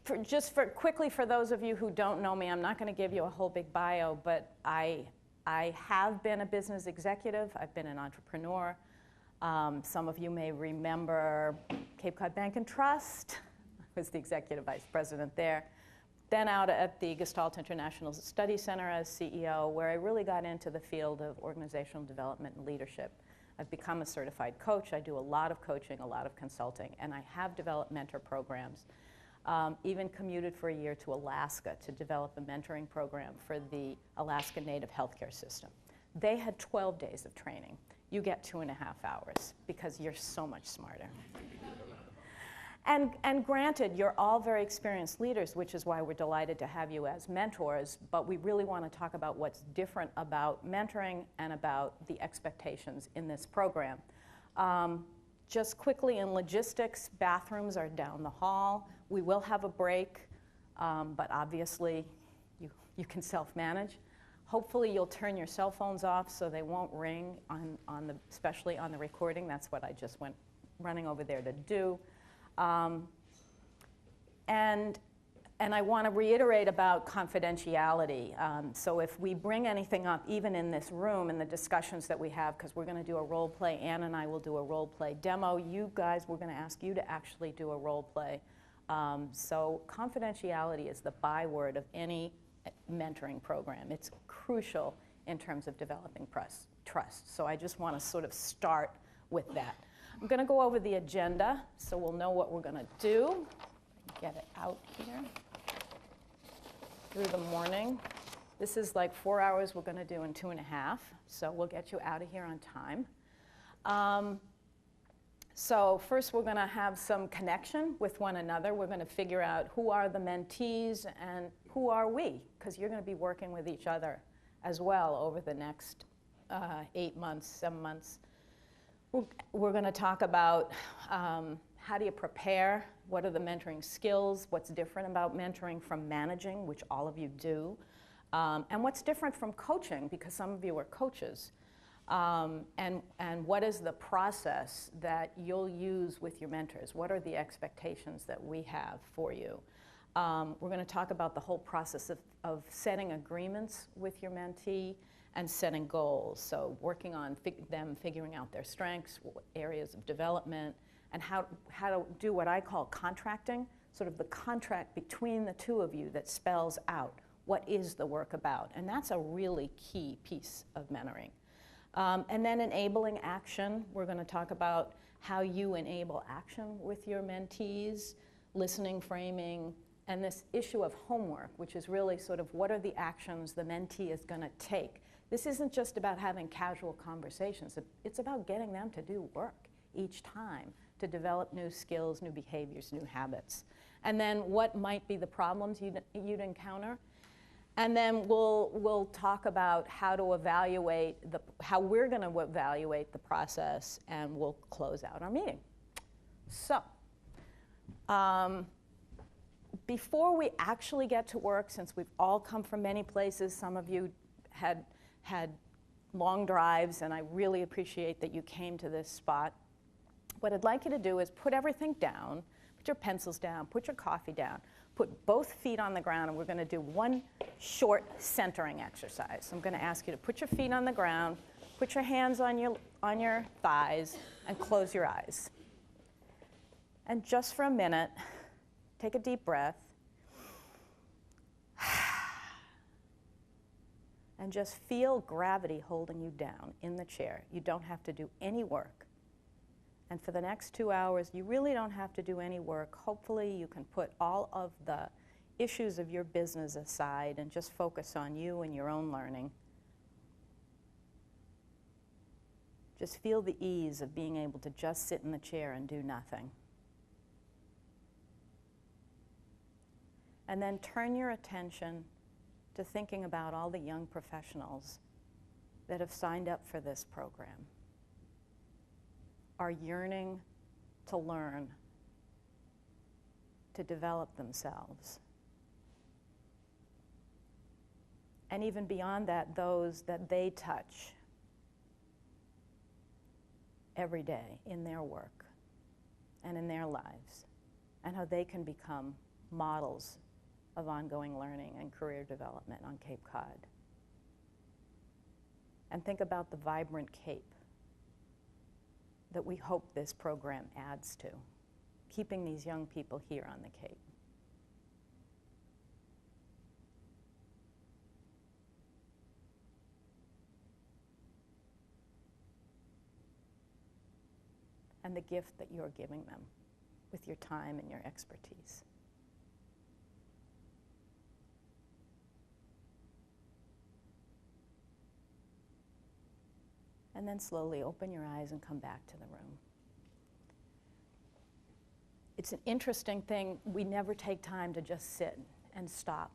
quickly, for those of you who don't know me, I'm not going to give you a whole big bio, but I have been a business executive. I've been an entrepreneur. Some of you may remember Cape Cod Bank and Trust. I was the executive vice president there. Then out at the Gestalt International Study Center as CEO, where I really got into the field of organizational development and leadership. I've become a certified coach. I do a lot of coaching, a lot of consulting, and I have developed mentor programs. Even commuted for a year to Alaska to develop a mentoring program for the Alaska Native healthcare system. They had 12 days of training. You get 2.5 hours because you're so much smarter. And granted, you're all very experienced leaders, which is why we're delighted to have you as mentors, but we really want to talk about what's different about mentoring and about the expectations in this program. Just quickly, in logistics, bathrooms are down the hall. We will have a break, but obviously you can self-manage. Hopefully you'll turn your cell phones off so they won't ring, especially on the recording. That's what I just went running over there to do. And I want to reiterate about confidentiality. So if we bring anything up, even in this room, in the discussions that we have, because we're going to do a role play, Ann and I will do a role play demo. You guys, we're going to ask you to actually do a role play. So confidentiality is the byword of any mentoring program. It's crucial in terms of developing trust. So I just want to sort of start with that. I'm going to go over the agenda so we'll know what we're going to do. Get it out here through the morning. This is like 4 hours we're going to do in 2.5, so we'll get you out of here on time. So first we're going to have some connection with one another. We're going to figure out who are the mentees and who are we, because you're going to be working with each other as well over the next 8 months, 7 months. We're going to talk about how do you prepare, what are the mentoring skills, what's different about mentoring from managing, which all of you do, and what's different from coaching, because some of you are coaches, and what is the process that you'll use with your mentors? What are the expectations that we have for you? We're going to talk about the whole process of setting agreements with your mentee and setting goals. So working on them figuring out their strengths, areas of development, and how to do what I call contracting, sort of the contract between the two of you that spells out what is the work about. And that's a really key piece of mentoring. And then enabling action. We're going to talk about how you enable action with your mentees, listening, framing, and this issue of homework, which is really sort of what are the actions the mentee is going to take. This isn't just about having casual conversations. It's about getting them to do work each time to develop new skills, new behaviors, new habits. And then what might be the problems you'd encounter. And then we'll talk about how to evaluate, how we're going to evaluate the process, and we'll close out our meeting. So before we actually get to work, since we've all come from many places, some of you had long drives, and I really appreciate that you came to this spot. What I'd like you to do is put everything down, put your pencils down, put your coffee down, put both feet on the ground, and we're going to do one short centering exercise. So I'm going to ask you to put your feet on the ground, put your hands on your thighs, and close your eyes. And just for a minute, take a deep breath. And just feel gravity holding you down in the chair. You don't have to do any work. And for the next 2 hours, you really don't have to do any work. Hopefully, you can put all of the issues of your business aside and just focus on you and your own learning. Just feel the ease of being able to just sit in the chair and do nothing. And then turn your attention to thinking about all the young professionals that have signed up for this program, are yearning to learn, to develop themselves. And even beyond that, those that they touch every day in their work and in their lives, and how they can become models of ongoing learning and career development on Cape Cod. And think about the vibrant Cape that we hope this program adds to, keeping these young people here on the Cape. And the gift that you're giving them with your time and your expertise. And then slowly open your eyes and come back to the room. It's an interesting thing. We never take time to just sit and stop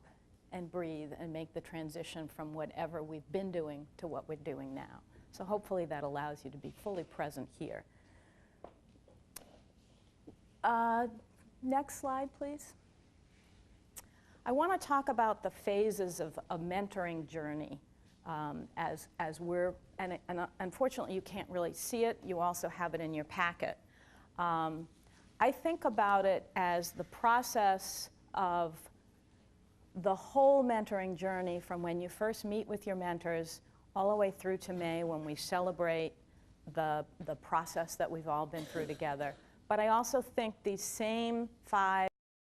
and breathe and make the transition from whatever we've been doing to what we're doing now. So hopefully that allows you to be fully present here. Next slide, please. I want to talk about the phases of a mentoring journey as we're, and unfortunately you can't really see it, you also have it in your packet. I think about it as the process of the whole mentoring journey from when you first meet with your mentors all the way through to May when we celebrate the process that we've all been through together. But I also think these same 5